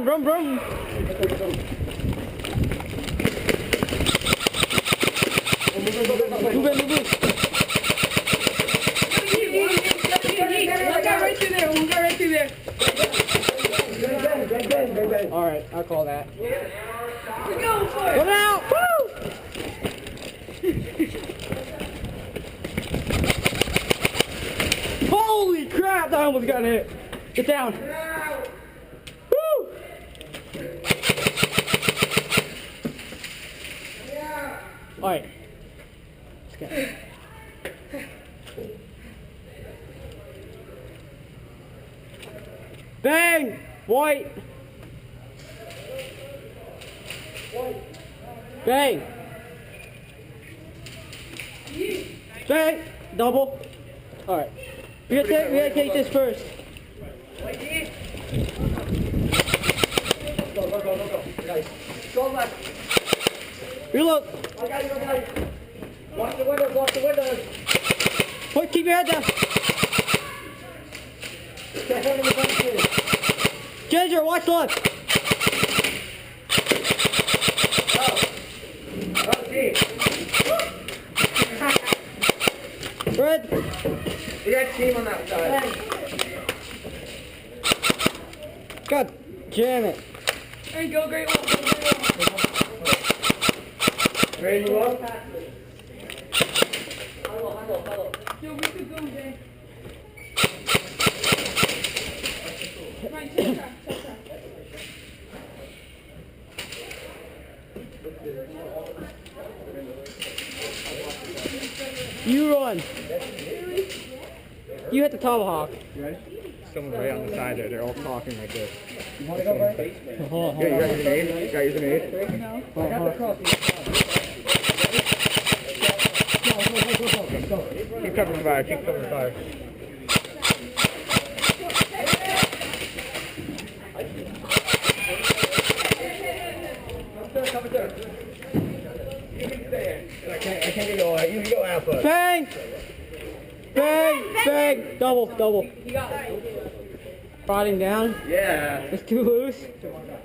Brum, brum, brum. Move it, move it. Alright, I'll call that. Go now! Woo! Holy crap, I almost got hit. Get down. Woo! Alright. Let's go. Bang! White! Bang! Bang! Double. Alright. We gotta take this first. Go left. Reload. Okay. Watch the windows, watch the windows. Wait, keep your head down. Ginger, watch left. Red. We got team on that side. God damn it. There you go, great one. Ready to go? Yo, we could go there. Right, check that. You run. You hit the tomahawk. You ready? Someone's right on the side there. They're all talking like this. You want to go, right? Hold on, Yeah, you got your grenade? You got your grenade? I got the cross. Keep covering fire. Keep covering fire. I can't go. You can go alpha. Bang! Bang! Bang! Double, double. Prodding down. Yeah. It's too loose.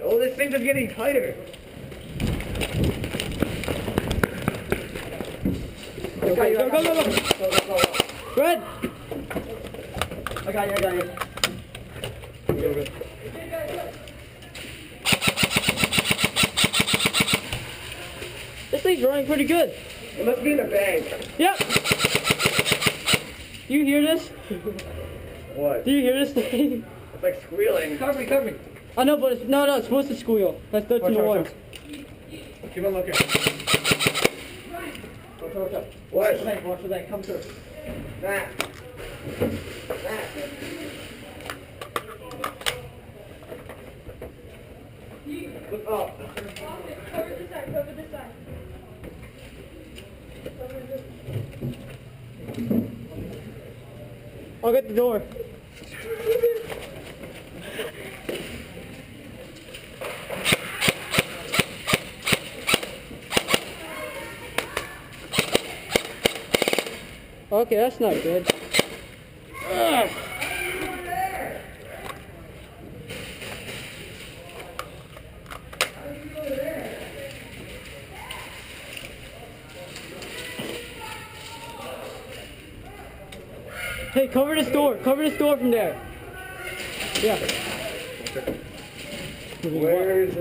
Oh, this thing's just getting tighter. Okay, go, go, go, go. Red! I got you. Good. This thing's running pretty good. It must be in the bank. Yep. You hear this? What? Do you hear this thing? It's like squealing. Cover me. I know, but it's, no, it's supposed to squeal. That's 13-1. Keep on looking. What? Watch the bank. Come through. That. Look up. Cover this side. I'll get the door. Okay, that's not good. Ugh. Hey, cover this door. Cover this door from there. Yeah. Where's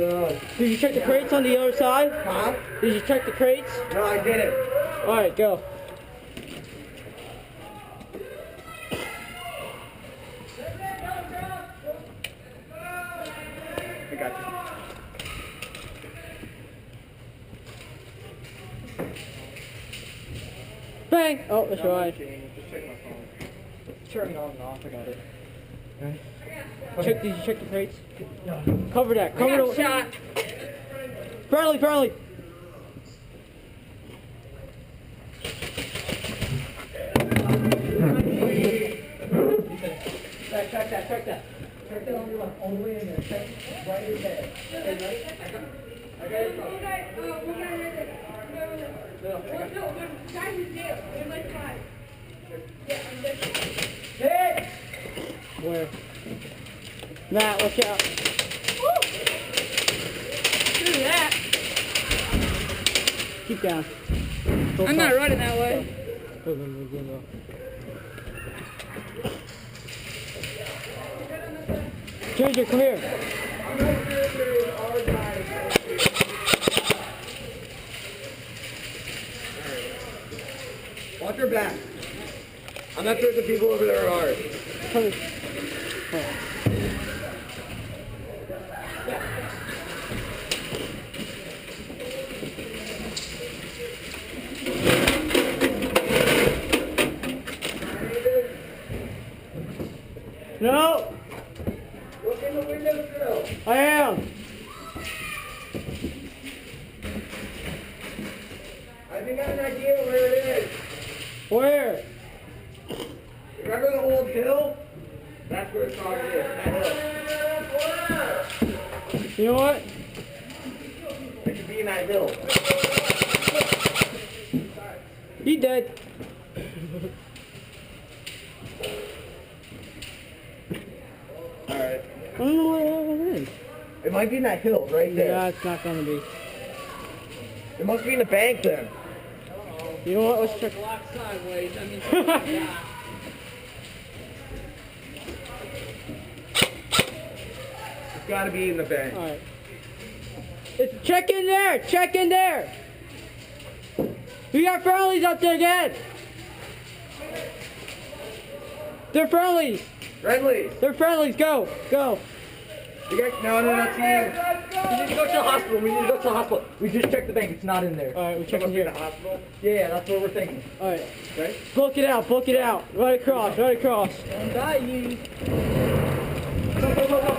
Did you check the crates on the other side? Huh? Did you check the crates? No, I didn't. Alright, go. I got you. Bang! Oh, that's right. Just check my phone. Turn it on and off. I got it. Did you check the crates? No. Cover that. Cover the Shot. Farley. Check that. Check that on your left. All the way in there. Check right in there. Okay, ready? I got it. Where? Matt, watch out. that. Keep down. I'm not running that way. Go. Stranger, come here. Watch your back. I'm not sure if the people over there are ours. Come here. No, Look in the window grill. I am. I think I have an idea where it is. Where? Remember the old hill? That's where it's probably is. That hill. You know what? It should be in that hill. He dead. Alright. I don't know where it is. It might be in that hill right there. Yeah, it's not gonna be. It must be in the bank then. You know what? Let's check. Walk sideways. I mean, It's gotta be in the bank. All right. It's check in there. Check in there. We got friendlies up there again. They're friendlies. Friendly. They're friendlies. Go. Go. You guys, no, team. We need to go to the hospital. We need to go to the hospital. We just checked the bank. It's not in there. All right, we're checking Someone here. in the hospital? Yeah, that's what we're thinking. All right. Right? Book it out. Book it out. Right across. Right across. Don't die, you. Go, go, go, go.